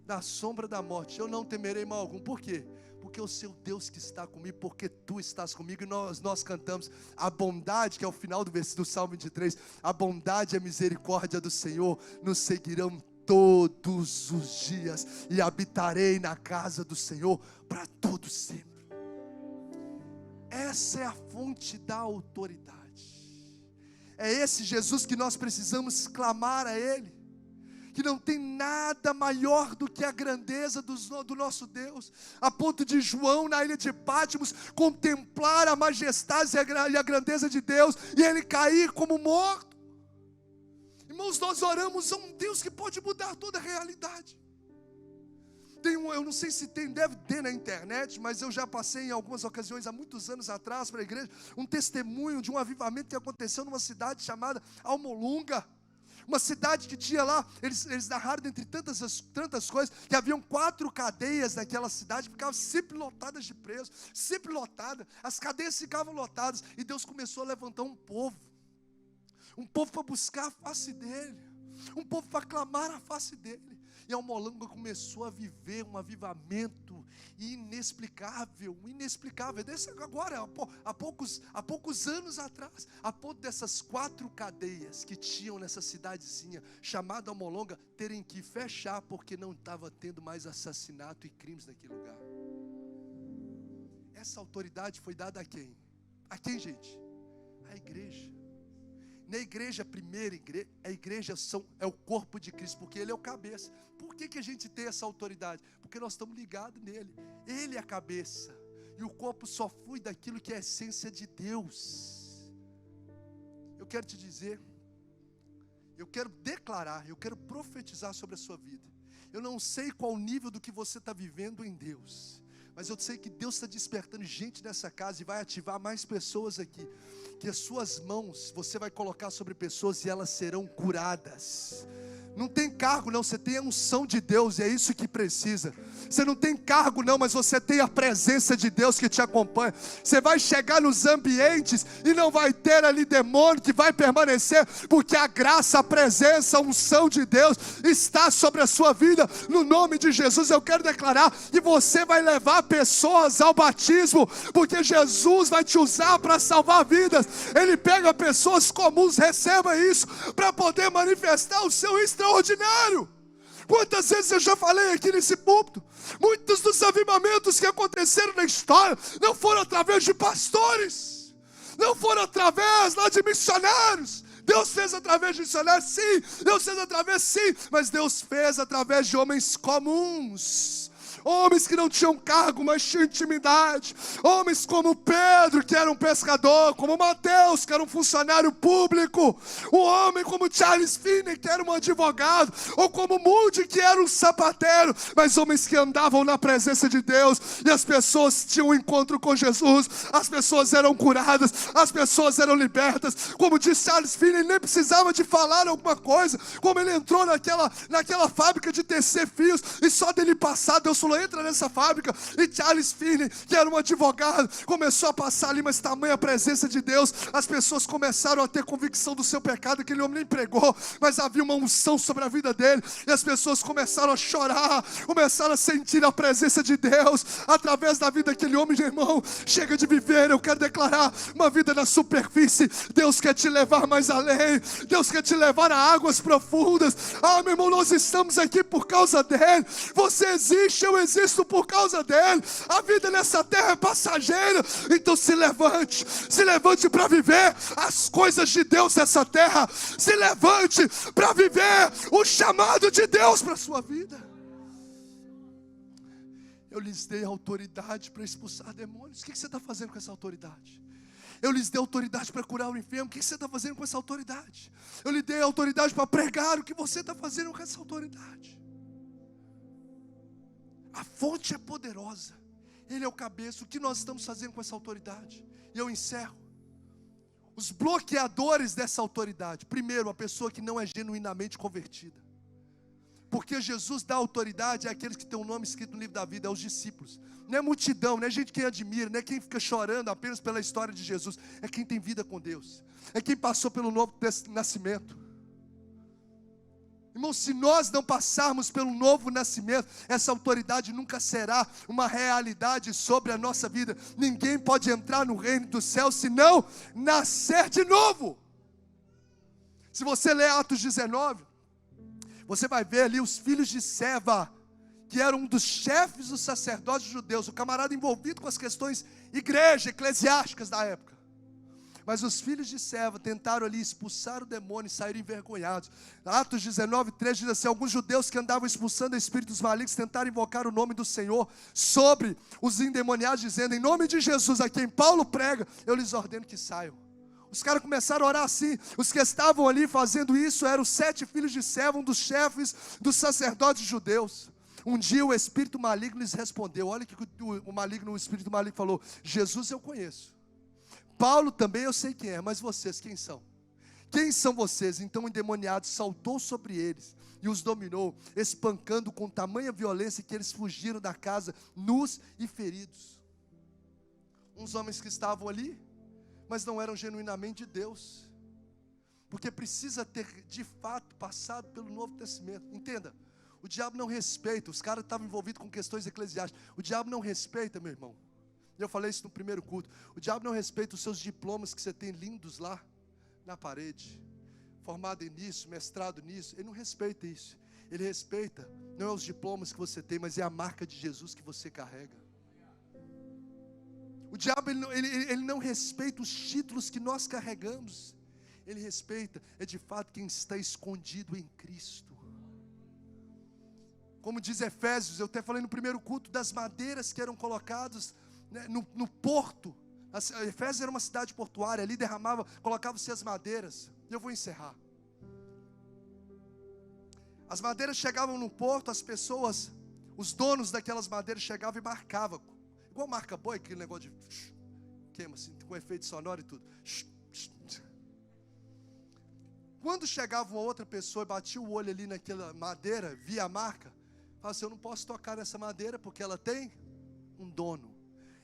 A: da sombra da morte, eu não temerei mal algum. Por quê? Porque é o seu Deus que está comigo, porque Tu estás comigo. E nós cantamos a bondade, que é o final do Salmo 23, a bondade e a misericórdia do Senhor nos seguirão todos os dias, e habitarei na casa do Senhor para todo sempre. Essa é a fonte da autoridade. É esse Jesus que nós precisamos clamar a Ele, que não tem nada maior do que a grandeza do nosso Deus, a ponto de João, na ilha de Patmos, contemplar a majestade e a grandeza de Deus, e ele cair como morto. Irmãos, nós oramos a um Deus que pode mudar toda a realidade. Eu não sei se deve ter na internet, mas eu já passei em algumas ocasiões, há muitos anos atrás, para a igreja, um testemunho de um avivamento que aconteceu numa cidade chamada Almolunga. Uma cidade que tinha lá, eles narraram dentre tantas coisas, que haviam 4 cadeias naquela cidade, ficavam sempre lotadas de presos, sempre lotadas, as cadeias ficavam lotadas, e Deus começou a levantar um povo para buscar a face dEle, um povo para clamar a face dEle. E Almolunga começou a viver um avivamento inexplicável. Agora, há poucos anos atrás, a ponto dessas 4 cadeias que tinham nessa cidadezinha chamada Almolunga terem que fechar, porque não estava tendo mais assassinato e crimes naquele lugar. Essa autoridade foi dada a quem? A quem, gente? A igreja. Na igreja, a primeira igreja, a igreja é o corpo de Cristo, porque Ele é o cabeça. Por que a gente tem essa autoridade? Porque nós estamos ligados nele. Ele é a cabeça. E o corpo só flui daquilo que é a essência de Deus. Eu quero te dizer, eu quero declarar, eu quero profetizar sobre a sua vida. Eu não sei qual o nível do que você está vivendo em Deus, mas eu sei que Deus está despertando gente nessa casa e vai ativar mais pessoas aqui. Que as suas mãos você vai colocar sobre pessoas e elas serão curadas. Não tem cargo não, você tem a unção de Deus e é isso que precisa. Você não tem cargo não, mas você tem a presença de Deus que te acompanha. Você vai chegar nos ambientes e não vai ter ali demônio que vai permanecer, porque a graça, a presença, a unção de Deus está sobre a sua vida. No nome de Jesus eu quero declarar que você vai levar pessoas ao batismo, porque Jesus vai te usar para salvar vidas. Ele pega pessoas comuns, receba isso, para poder manifestar o seu extraordinário. Quantas vezes eu já falei aqui nesse púlpito, muitos dos avivamentos que aconteceram na história não foram através de pastores, não foram através lá de missionários. Deus fez através de missionários, sim, Deus fez através, sim, mas Deus fez através de homens comuns. Homens que não tinham cargo, mas tinham intimidade. Homens como Pedro, que era um pescador, como Mateus, que era um funcionário público. Um homem como Charles Finney, que era um advogado. Ou como Moody, que era um sapateiro. Mas homens que andavam na presença de Deus. E as pessoas tinham um encontro com Jesus. As pessoas eram curadas. As pessoas eram libertas. Como disse Charles Finney, nem precisava de falar alguma coisa. Como ele entrou naquela fábrica de tecer fios. E só dele passar, Deus falou, entra nessa fábrica. E Charles Finney, que era um advogado, começou a passar ali, mas tamanha presença de Deus, as pessoas começaram a ter convicção do seu pecado. Aquele homem nem pregou, mas havia uma unção sobre a vida dele, e as pessoas começaram a chorar, começaram a sentir a presença de Deus, através da vida daquele homem. Meu irmão, chega de viver, eu quero declarar uma vida na superfície. Deus quer te levar mais além, Deus quer te levar a águas profundas. Meu irmão, nós estamos aqui por causa dele. Você existe, eu existo por causa dele. A vida nessa terra é passageira. Então se levante para viver as coisas de Deus nessa terra. Se levante para viver o chamado de Deus para a sua vida. Eu lhes dei autoridade para expulsar demônios. O que você está fazendo com essa autoridade? Eu lhes dei autoridade para curar o enfermo. O que você está fazendo com essa autoridade? Eu lhe dei autoridade para pregar. O que você está fazendo com essa autoridade? A fonte é poderosa, Ele é o cabeça. O que nós estamos fazendo com essa autoridade? E eu encerro. Os bloqueadores dessa autoridade. Primeiro, a pessoa que não é genuinamente convertida. Porque Jesus dá autoridade àqueles que têm o nome escrito no livro da vida, aos discípulos. Não é multidão, não é gente que admira, não é quem fica chorando apenas pela história de Jesus. É quem tem vida com Deus. É quem passou pelo novo nascimento. Irmão, se nós não passarmos pelo novo nascimento, essa autoridade nunca será uma realidade sobre a nossa vida. Ninguém pode entrar no reino do céu se não nascer de novo. Se você ler Atos 19, você vai ver ali os filhos de Seva, que eram um dos chefes dos sacerdotes judeus, o camarada envolvido com as questões eclesiásticas da época. Mas os filhos de Seva tentaram ali expulsar o demônio e saíram envergonhados. Atos 19, 3 diz assim: alguns judeus que andavam expulsando espíritos malignos tentaram invocar o nome do Senhor sobre os endemoniados, dizendo: em nome de Jesus, a quem Paulo prega, eu lhes ordeno que saiam. Os caras começaram a orar assim. Os que estavam ali fazendo isso eram os 7 filhos de Seva, um dos chefes dos sacerdotes judeus. Um dia o espírito maligno lhes respondeu. Olha o que o espírito maligno falou: Jesus eu conheço, Paulo também eu sei quem é, mas vocês quem são? Quem são vocês? Então o endemoniado saltou sobre eles e os dominou, espancando com tamanha violência que eles fugiram da casa, nus e feridos. Uns homens que estavam ali, mas não eram genuinamente de Deus, porque precisa ter de fato passado pelo Novo Testamento. Entenda, o diabo não respeita. Os caras estavam envolvidos com questões eclesiásticas. O diabo não respeita, meu irmão. Eu falei isso no primeiro culto. O diabo não respeita os seus diplomas que você tem lindos lá na parede, formado nisso, mestrado nisso. Ele não respeita isso. Ele respeita, não é os diplomas que você tem, mas é a marca de Jesus que você carrega. O diabo ele não respeita os títulos que nós carregamos. Ele respeita, é de fato quem está escondido em Cristo. Como diz Efésios, eu até falei no primeiro culto, das madeiras que eram colocadas, né, no porto. Efésios era uma cidade portuária, ali colocavam-se as madeiras. E eu vou encerrar. As madeiras chegavam no porto, as pessoas, os donos daquelas madeiras chegavam e marcavam. Igual marca boi, aquele negócio de queima assim, com efeito sonoro e tudo. Quando chegava uma outra pessoa e batia o olho ali naquela madeira, via a marca, falava assim, eu não posso tocar nessa madeira porque ela tem um dono.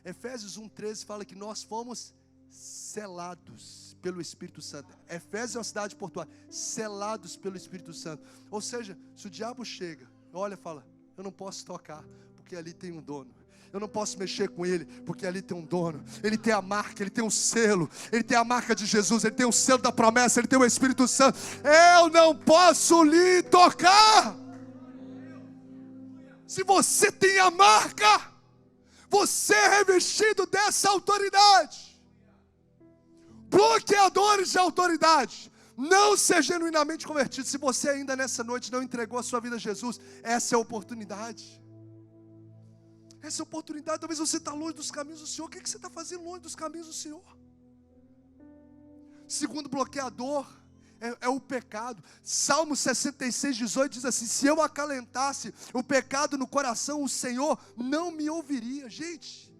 A: Efésios 1,13 fala que nós fomos selados pelo Espírito Santo. Efésios é uma cidade portuária, selados pelo Espírito Santo. Ou seja, se o diabo chega, olha e fala, eu não posso tocar porque ali tem um dono. Eu não posso mexer com ele, porque ali tem um dono. Ele tem a marca, ele tem um selo. Ele tem a marca de Jesus, ele tem o selo da promessa, ele tem o Espírito Santo. Eu não posso lhe tocar. Se você tem a marca, você é revestido dessa autoridade. Bloqueadores de autoridade não ser genuinamente convertido. Se você ainda nessa noite não entregou a sua vida a Jesus, essa é a oportunidade. Essa oportunidade, talvez você está longe dos caminhos do Senhor. O que você está fazendo longe dos caminhos do Senhor? Segundo bloqueador é o pecado. Salmo 66:18 diz assim, se eu acalentasse o pecado no coração, o Senhor não me ouviria. Gente,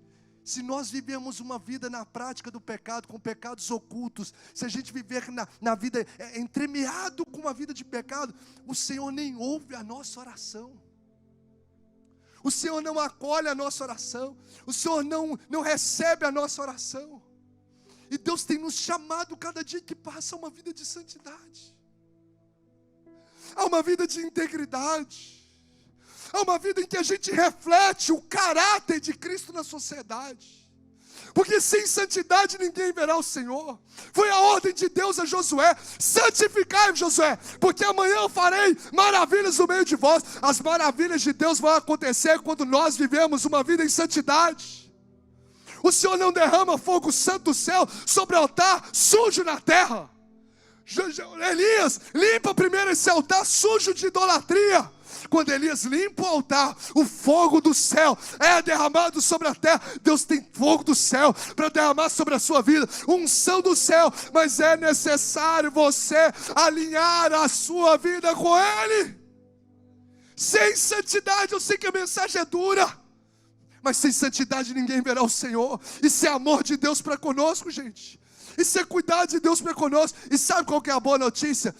A: se nós vivemos uma vida na prática do pecado, com pecados ocultos, se a gente viver na vida entremeado com uma vida de pecado, o Senhor nem ouve a nossa oração. O Senhor não acolhe a nossa oração. O Senhor não recebe a nossa oração. E Deus tem nos chamado cada dia que passa a uma vida de santidade, a uma vida de integridade, a uma vida em que a gente reflete o caráter de Cristo na sociedade. Porque sem santidade ninguém verá o Senhor. Foi a ordem de Deus a Josué, santificai-vos, Josué, porque amanhã eu farei maravilhas no meio de vós. As maravilhas de Deus vão acontecer quando nós vivemos uma vida em santidade. O Senhor não derrama fogo santo do céu sobre altar sujo na terra. Elias, limpa primeiro esse altar sujo de idolatria. Quando Elias limpa o altar, o fogo do céu é derramado sobre a terra. Deus tem fogo do céu para derramar sobre a sua vida, unção do céu, mas é necessário você alinhar a sua vida com Ele. Sem santidade, eu sei que a mensagem é dura, mas sem santidade ninguém verá o Senhor. Isso é amor de Deus para conosco, gente. Isso é cuidado de Deus para conosco. E sabe qual que é a boa notícia?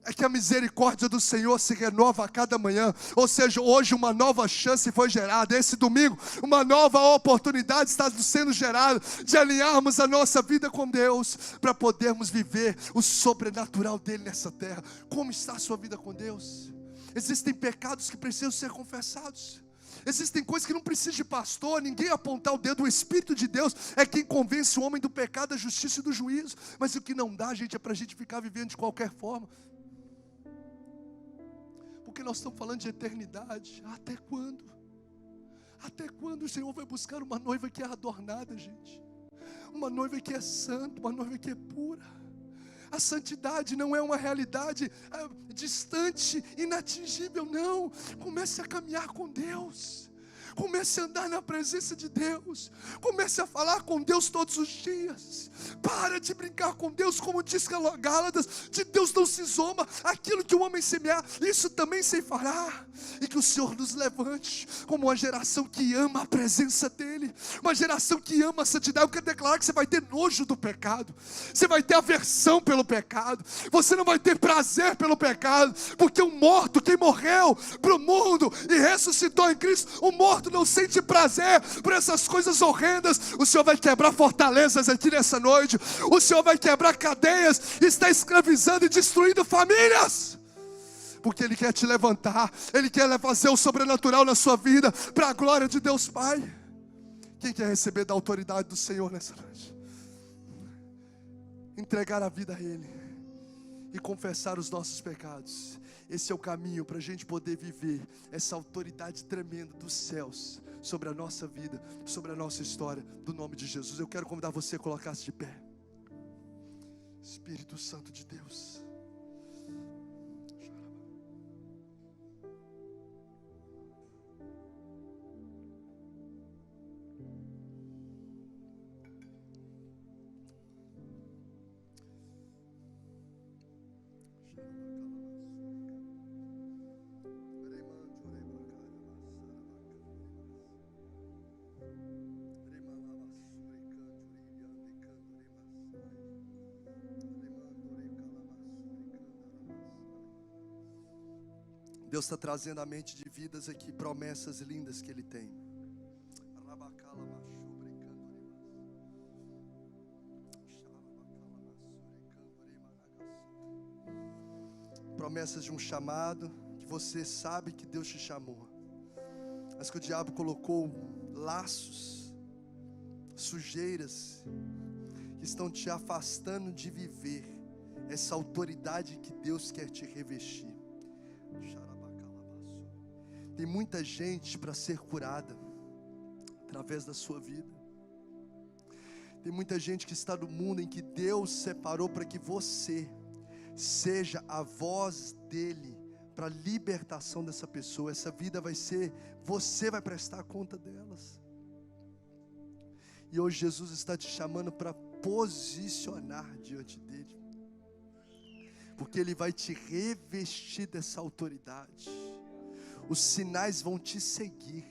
A: É que a misericórdia do Senhor se renova a cada manhã. Ou seja, hoje uma nova chance foi gerada. Esse domingo, uma nova oportunidade está sendo gerada de alinharmos a nossa vida com Deus, para podermos viver o sobrenatural dEle nessa terra. Como está a sua vida com Deus? Existem pecados que precisam ser confessados. Existem coisas que não precisam de pastor, ninguém apontar o dedo. O Espírito de Deus é quem convence o homem do pecado, da justiça e do juízo. Mas o que não dá, gente, é para a gente ficar vivendo de qualquer forma. Porque nós estamos falando de eternidade. Até quando? Até quando o Senhor vai buscar uma noiva que é adornada, gente? Uma noiva que é santa, uma noiva que é pura. A santidade não é uma realidade distante, inatingível, não. Comece a caminhar com Deus. Comece a andar na presença de Deus. Comece a falar com Deus todos os dias. Para de brincar com Deus, como diz Gálatas, de Deus não se zomba. Aquilo que o homem semear, isso também se fará. E que o Senhor nos levante como uma geração que ama a presença dEle, uma geração que ama a santidade. Eu quero declarar que você vai ter nojo do pecado, você vai ter aversão pelo pecado, você não vai ter prazer pelo pecado, porque o morto, quem morreu para o mundo e ressuscitou em Cristo, o morto não sente prazer por essas coisas horrendas. O Senhor vai quebrar fortalezas aqui nessa noite. O Senhor vai quebrar cadeias, está escravizando e destruindo famílias, porque Ele quer te levantar. Ele quer fazer o sobrenatural na sua vida, para a glória de Deus Pai. Quem quer receber da autoridade do Senhor nessa noite? Entregar a vida a Ele e confessar os nossos pecados. Esse é o caminho para a gente poder viver essa autoridade tremenda dos céus sobre a nossa vida, sobre a nossa história, do nome de Jesus. Eu quero convidar você a colocar-se de pé. Espírito Santo de Deus. Deus está trazendo à mente de vidas aqui promessas lindas que Ele tem. Promessas de um chamado que você sabe que Deus te chamou, mas que o diabo colocou laços, sujeiras, que estão te afastando de viver essa autoridade que Deus quer te revestir. Tem muita gente para ser curada através da sua vida. Tem muita gente que está no mundo em que Deus separou para que você seja a voz dele para a libertação dessa pessoa. Essa vida vai ser, você vai prestar conta delas. E hoje Jesus está te chamando para posicionar diante dele, porque ele vai te revestir dessa autoridade. Os sinais vão te seguir,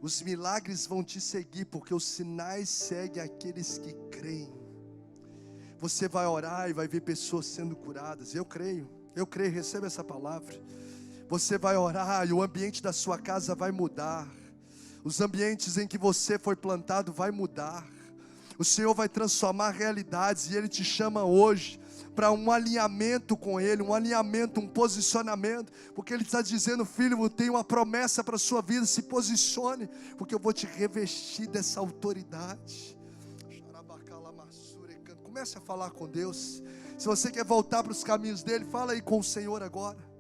A: os milagres vão te seguir, porque os sinais seguem aqueles que creem. Você vai orar e vai ver pessoas sendo curadas. Eu creio, receba essa palavra. Você vai orar e o ambiente da sua casa vai mudar. Os ambientes em que você foi plantado vai mudar. O Senhor vai transformar realidades, e Ele te chama hoje para um alinhamento com Ele, um alinhamento, um posicionamento, porque Ele está dizendo: filho, eu tenho uma promessa para a sua vida, se posicione, porque eu vou te revestir dessa autoridade. Comece a falar com Deus. Se você quer voltar para os caminhos dEle, fala aí com o Senhor agora.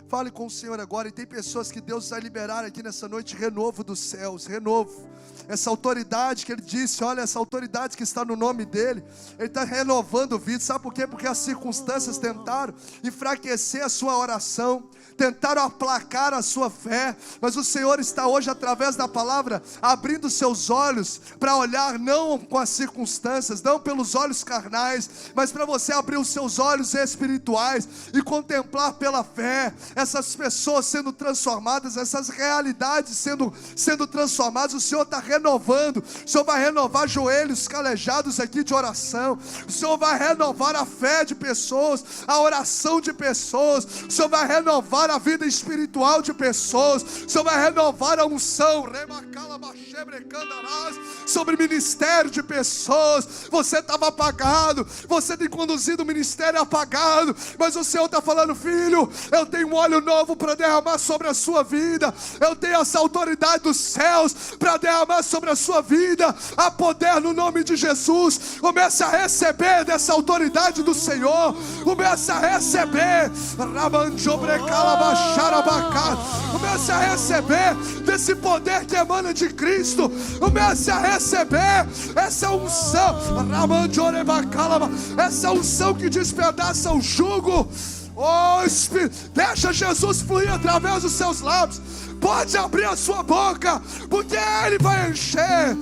A: Fale com o Senhor agora. E tem pessoas que Deus vai liberar aqui nessa noite renovo dos céus, renovo. Essa autoridade que Ele disse, olha, essa autoridade que está no nome dEle, Ele está renovando vidas. Sabe por quê? Porque as circunstâncias tentaram enfraquecer a sua oração, tentaram aplacar a sua fé, mas o Senhor está hoje, através da palavra, abrindo seus olhos para olhar não com as circunstâncias, não pelos olhos carnais, mas para você abrir os seus olhos espirituais e contemplar pela fé essas pessoas sendo transformadas, essas realidades sendo transformadas. O Senhor está renovando. O Senhor vai renovar joelhos calejados aqui de oração. O Senhor vai renovar a fé de pessoas, a oração de pessoas. O Senhor vai renovar a vida espiritual de pessoas. O Senhor vai renovar a unção sobre o ministério de pessoas. Você estava apagado, você tem conduzido o ministério apagado, mas o Senhor está falando: filho, eu tenho um óleo novo para derramar sobre a sua vida. Eu tenho essa autoridade dos céus para derramar sobre a sua vida. Há poder no nome de Jesus. Comece a receber dessa autoridade do Senhor. Comece a receber. Comece a receber desse poder que emana de Cristo. Comece a receber essa unção. Essa unção que despedaça o jugo. Oh Espírito, deixa Jesus fluir através dos seus lábios. Pode abrir a sua boca, porque Ele vai encher.